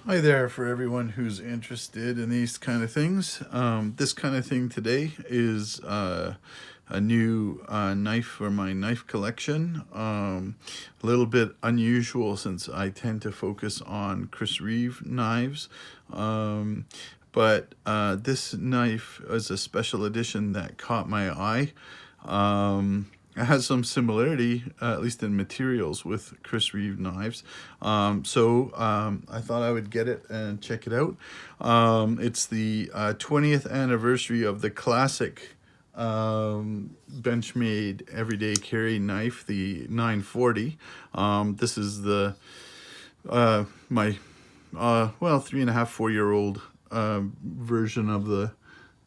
Hi there for everyone who's interested in these kind of things. This kind of thing today is a new knife for my knife collection. A little bit unusual since I tend to focus on Chris Reeve knives. But this knife is a special edition that caught my eye. It has some similarity, at least in materials, with Chris Reeve knives. I thought I would get it and check it out. It's the 20th anniversary of the classic Benchmade everyday carry knife, the 940. This is the my 3.5, 4 year old version of the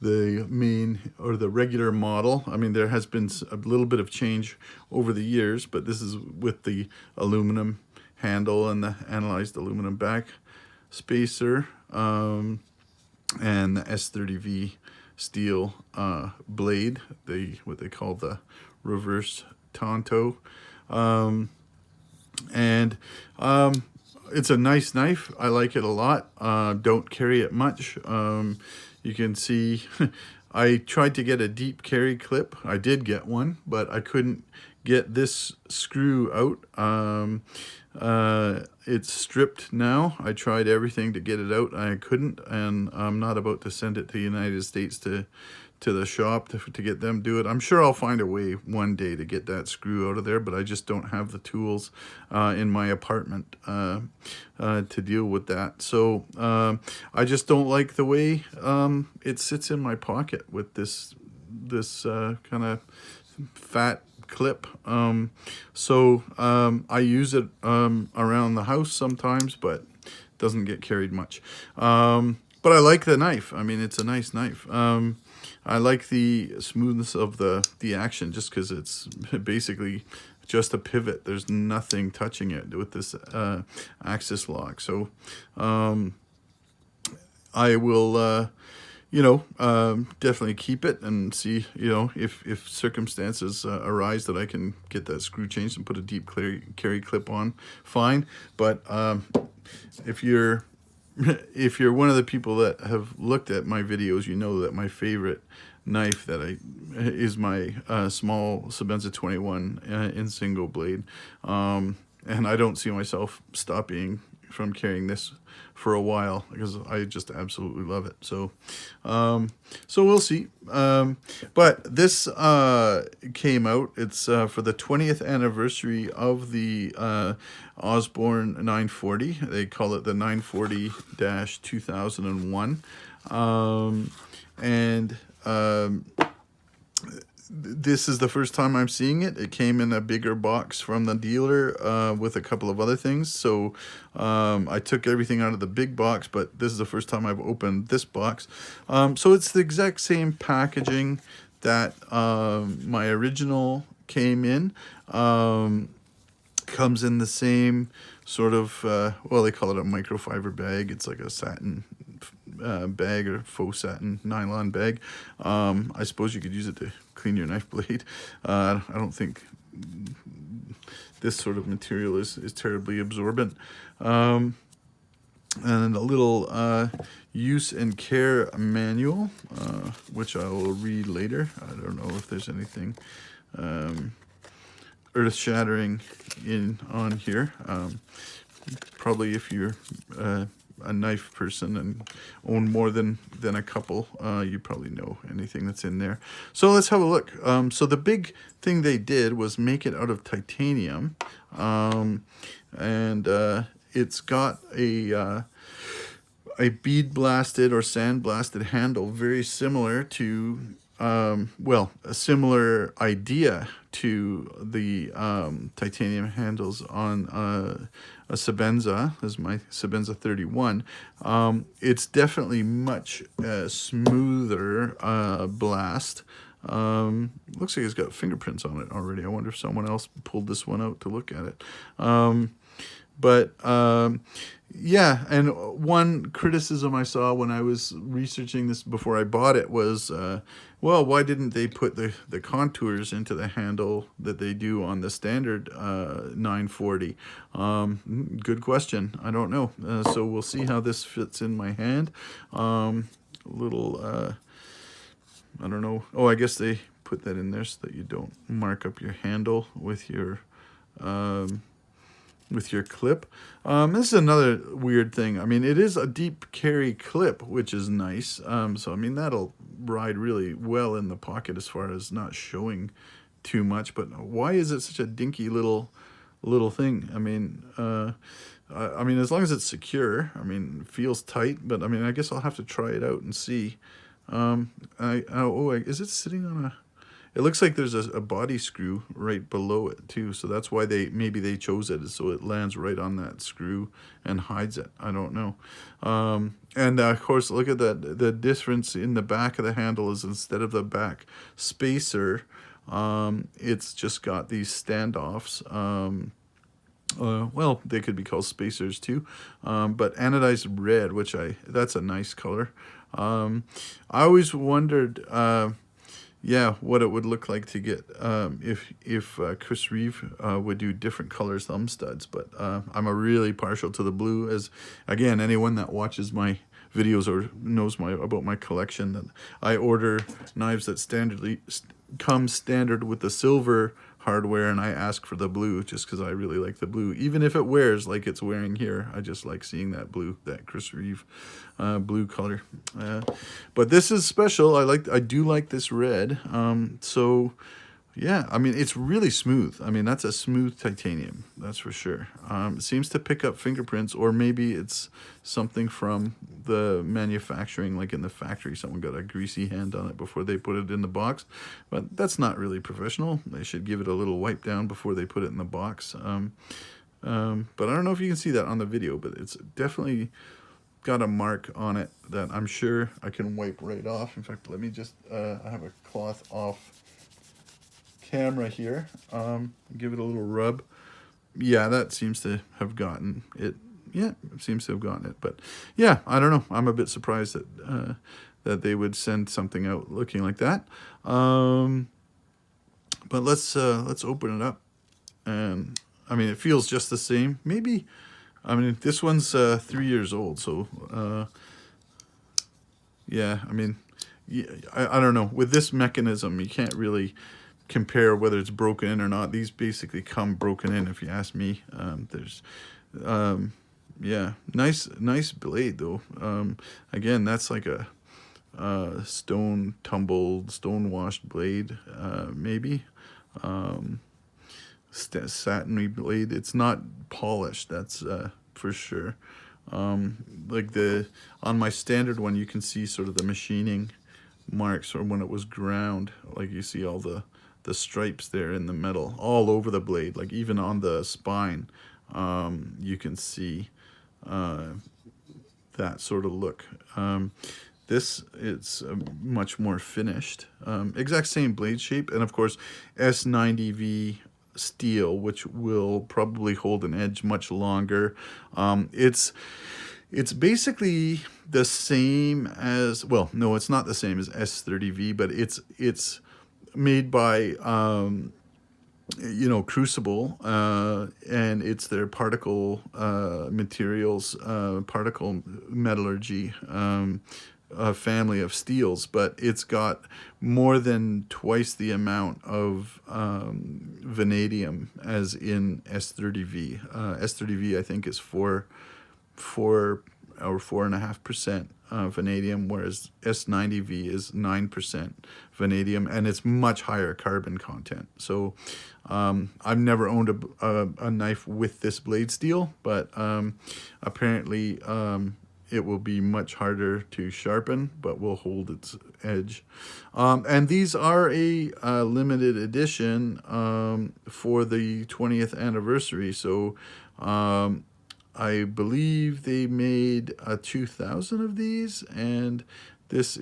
main or the regular model. I mean, there has been a little bit of change over the years, but this is with the aluminum handle and the analyzed aluminum back spacer, and the S30V steel blade, what they call the reverse Tonto. And It's a nice knife. I like it a lot. Don't carry it much. You can see I tried to get a deep carry clip. I did get one, but I couldn't get this screw out. It's stripped now. I tried everything to get it out. I couldn't, and I'm not about to send it to the United States to the shop to get them do it. I'm sure I'll find a way one day to get that screw out of there, but I just don't have the tools in my apartment to deal with that. So I just don't like the way it sits in my pocket with this kind of fat clip. I use it around the house sometimes, but doesn't get carried much. But I like the knife. I mean, it's a nice knife. I like the smoothness of the action just because it's basically just a pivot. There's nothing touching it with this axis lock. So I will definitely keep it and see, if circumstances arise that I can get that screw changed and put a deep carry clip on, fine. But if you're one of the people that have looked at my videos, you know that my favorite knife is my small Sebenza 21 in single blade, and I don't see myself stopping from carrying this for a while because I just absolutely love it. So we'll see. But this came out. It's for the 20th anniversary of the Osborne 940. They call it the 940-2001. This is the first time I'm seeing it. It came in a bigger box from the dealer with a couple of other things. So I took everything out of the big box, but this is the first time I've opened this box. So it's the exact same packaging that my original came in. Comes in the same sort of, they call it a microfiber bag. It's like a satin bag or faux satin nylon bag. I suppose you could use it to clean your knife blade. I don't think this sort of material is terribly absorbent. And a little use and care manual, which I will read later. I don't know if there's anything earth-shattering on here. Probably if you're a knife person and own more than a couple, you probably know anything that's in there. So let's have a look. So the big thing they did was make it out of titanium, and it's got a bead blasted or sand blasted handle, very similar to a similar idea to the titanium handles on a Sebenza, as my Sebenza 31. It's definitely much smoother blast. Looks like it's got fingerprints on it already. I wonder if someone else pulled this one out to look at it. But yeah, and one criticism I saw when I was researching this before I bought it was, well, why didn't they put the contours into the handle that they do on the standard 940? Good question. I don't know. So we'll see how this fits in my hand. Little, I don't know. Oh, I guess they put that in there so that you don't mark up your handle um, with your clip. This is another weird thing. I mean, it is a deep carry clip, which is nice. So, I mean, that'll ride really well in the pocket as far as not showing too much. But why is it such a dinky little thing? I mean, I mean, as long as it's secure, I mean, it feels tight. But, I mean, I guess I'll have to try it out and see. Is it sitting on a... It looks like there's a body screw right below it too, so that's why maybe they chose it, so it lands right on that screw and hides it. I don't know. And of course, look at that. The difference in the back of the handle is instead of the back spacer, it's just got these standoffs. Well, they could be called spacers too, but anodized red, that's a nice color. I always wondered. Yeah, what it would look like to get if Chris Reeve would do different colors thumb studs. But I'm a really partial to the blue. As again, anyone that watches my videos or knows about my collection, that I order knives that come standard with the silver hardware, and I ask for the blue just because I really like the blue. Even if it wears like it's wearing here, I just like seeing that blue, that Chris Reeve blue color. But this is special. I do like this red. So yeah, I mean, it's really smooth. I mean, that's a smooth titanium, that's for sure. It seems to pick up fingerprints, or maybe it's something from the manufacturing, like in the factory, someone got a greasy hand on it before they put it in the box. But that's not really professional. They should give it a little wipe down before they put it in the box. But I don't know if you can see that on the video, but it's definitely got a mark on it that I'm sure I can wipe right off. In fact, let me just, I have a cloth off camera here. Give it a little rub. Yeah, that seems to have gotten it. Yeah, it seems to have gotten it. But yeah, I don't know. I'm a bit surprised that they would send something out looking like that. But let's open it up. And I mean, it feels just the same. Maybe, I mean, this one's 3 years old, so yeah, I mean, yeah, I don't know. With this mechanism, you can't really compare whether it's broken in or not. These basically come broken in, if you ask me. Yeah, nice blade though. Again, that's like a stone washed blade, maybe. Satiny blade. It's not polished, that's for sure. Like on my standard one, you can see sort of the machining marks, or when it was ground, like you see all the stripes there in the metal all over the blade, like even on the spine. You can see that sort of look. This it's much more finished, exact same blade shape, and of course S90V steel, which will probably hold an edge much longer. It's basically the same as, well, no, it's not the same as S30V, but it's made by Crucible, and it's their particle materials, particle metallurgy family of steels, but it's got more than twice the amount of vanadium as in S30V. S30V, I think, is 4 or 4.5% vanadium, whereas S90V is 9% vanadium, and it's much higher carbon content. So I've never owned a knife with this blade steel, but apparently it will be much harder to sharpen, but will hold its edge. And these are a limited edition for the 20th anniversary. So I believe they made 2,000 of these, and this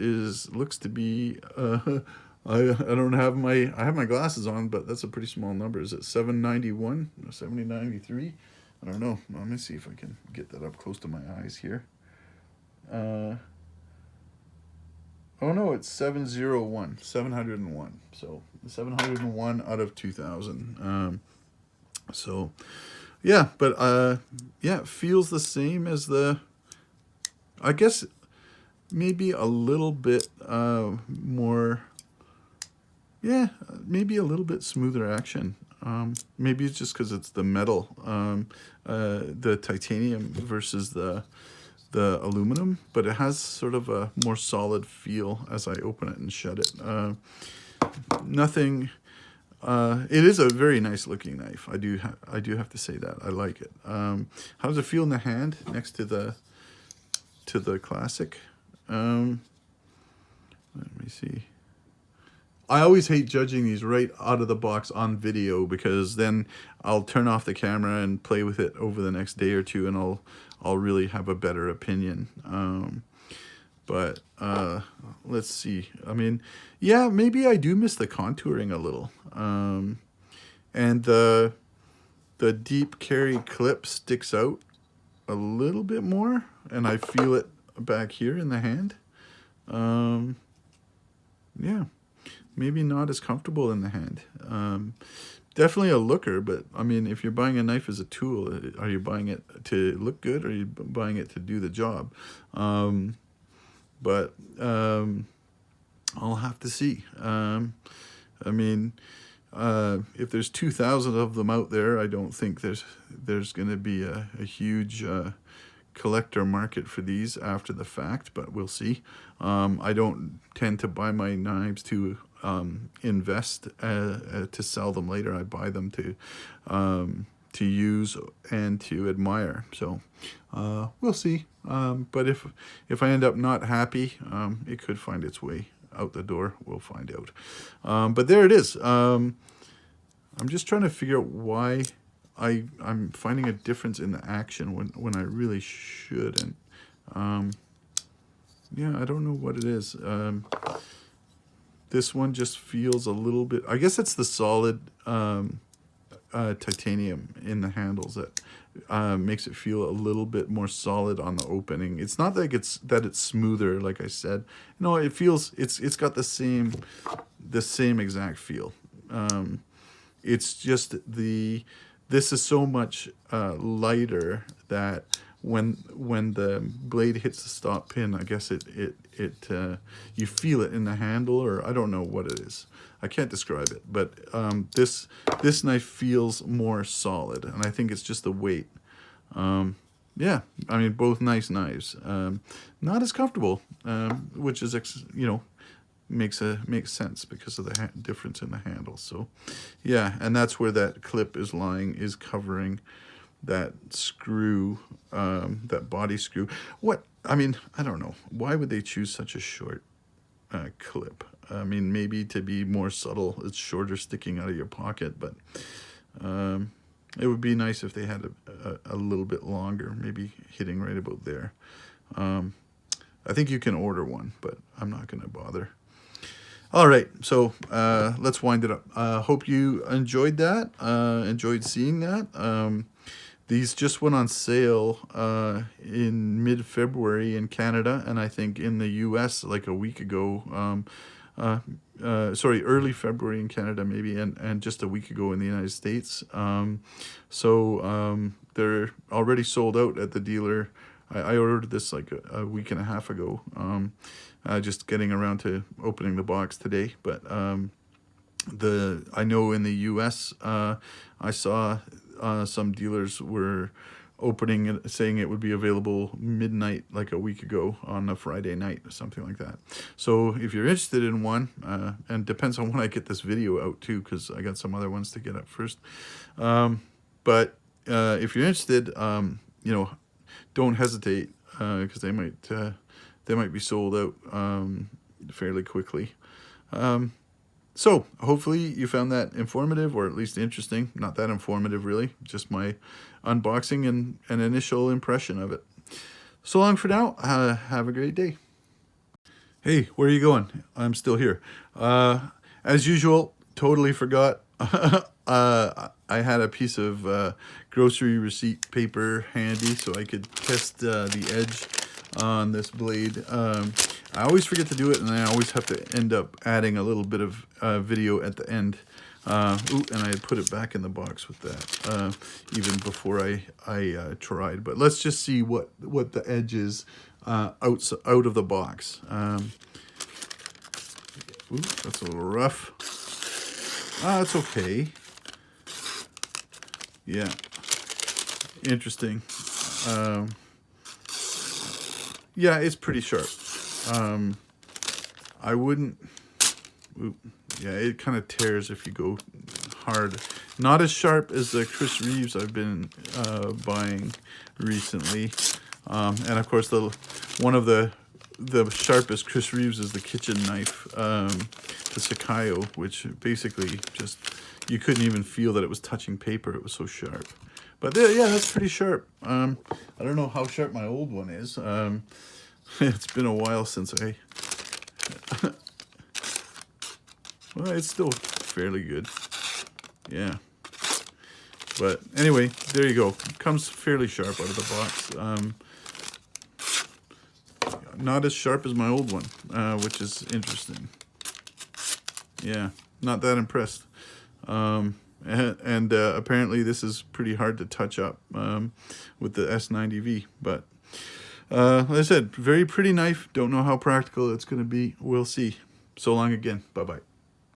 looks to be I don't have I have my glasses on, but that's a pretty small number. Is it 791 or 793? I don't know. Let me see if I can get that up close to my eyes here. Uh, oh no, it's 701, 701. So 701 out of 2,000. So yeah, but yeah, it feels the same as the, I guess maybe a little bit more, yeah, maybe a little bit smoother action. Maybe it's just because it's the metal, the titanium versus the aluminum, but it has sort of a more solid feel as I open it and shut it. Nothing. It is a very nice looking knife. I do have to say that I like it. How does it feel in the hand next to the classic? Let me see. I always hate judging these right out of the box on video, because then I'll turn off the camera and play with it over the next day or two, and I'll really have a better opinion. But let's see. I mean, yeah, maybe I do miss the contouring a little, and the deep carry clip sticks out a little bit more, and I feel it back here in the hand. Yeah. Maybe not as comfortable in the hand. Definitely a looker, but I mean, if you're buying a knife as a tool, are you buying it to look good, or are you buying it to do the job? But I'll have to see. I mean, if there's 2,000 of them out there, I don't think there's going to be a huge collector market for these after the fact, but we'll see. I don't tend to buy my knives to invest to sell them later. I buy them to use and to admire. So we'll see. But if I end up not happy, it could find its way out the door. We'll find out. But there it is. I'm just trying to figure out why I'm finding a difference in the action when I really shouldn't. Yeah, I don't know what it is. This one just feels a little bit, I guess it's the solid titanium in the handles that makes it feel a little bit more solid on the opening. It's not like it's smoother, like I said. No, it feels, it's got the same exact feel. It's just this is so much lighter that when the blade hits the stop pin, I guess it you feel it in the handle, or I don't know what it is. I can't describe it, but this knife feels more solid, and I think it's just the weight. Yeah, I mean, both nice knives. Not as comfortable, which is makes sense because of the difference in the handle. So yeah, and that's where that clip is lying, is covering that screw, that body screw. What, I mean, I don't know, why would they choose such a short clip? I mean, maybe to be more subtle, it's shorter, sticking out of your pocket, but it would be nice if they had a little bit longer, maybe hitting right about there. I think you can order one, but I'm not going to bother. All right, so let's wind it up. Hope you enjoyed that, enjoyed seeing that. These just went on sale in mid-February in Canada, and I think in the US like a week ago. Sorry, early February in Canada maybe, and just a week ago in the United States. So they're already sold out at the dealer. I ordered this like a week and a half ago. Just getting around to opening the box today, but I know in the US, I saw some dealers were opening it, saying it would be available midnight like a week ago on a Friday night or something like that. So if you're interested in one, and depends on when I get this video out too, because I got some other ones to get up first. But if you're interested, don't hesitate, because they might be sold out fairly quickly. So hopefully you found that informative, or at least interesting. Not that informative really, just my unboxing and an initial impression of it. So long for now. Have a great day. Hey, where are you going? I'm still here. As usual, totally forgot. I had a piece of grocery receipt paper handy so I could test the edge on this blade. I always forget to do it, and I always have to end up adding a little bit of video at the end. And I put it back in the box with that even before I tried. But let's just see what the edge is out of the box. Ooh, that's a little rough. It's okay. Yeah, interesting. Yeah, it's pretty sharp. I wouldn't. Ooh, yeah, it kind of tears if you go hard. Not as sharp as the Chris Reeves I've been buying recently. And of course, one of the sharpest Chris Reeves is the kitchen knife, the Sakayo, which basically just, you couldn't even feel that it was touching paper. It was so sharp. But yeah, that's pretty sharp. I don't know how sharp my old one is. It's been a while since I... Well, it's still fairly good. Yeah. But anyway, there you go. It comes fairly sharp out of the box. Not as sharp as my old one, which is interesting. Yeah, not that impressed. And apparently this is pretty hard to touch up with the S90V. But like I said, very pretty knife. Don't know how practical it's going to be. We'll see. So long again. Bye-bye.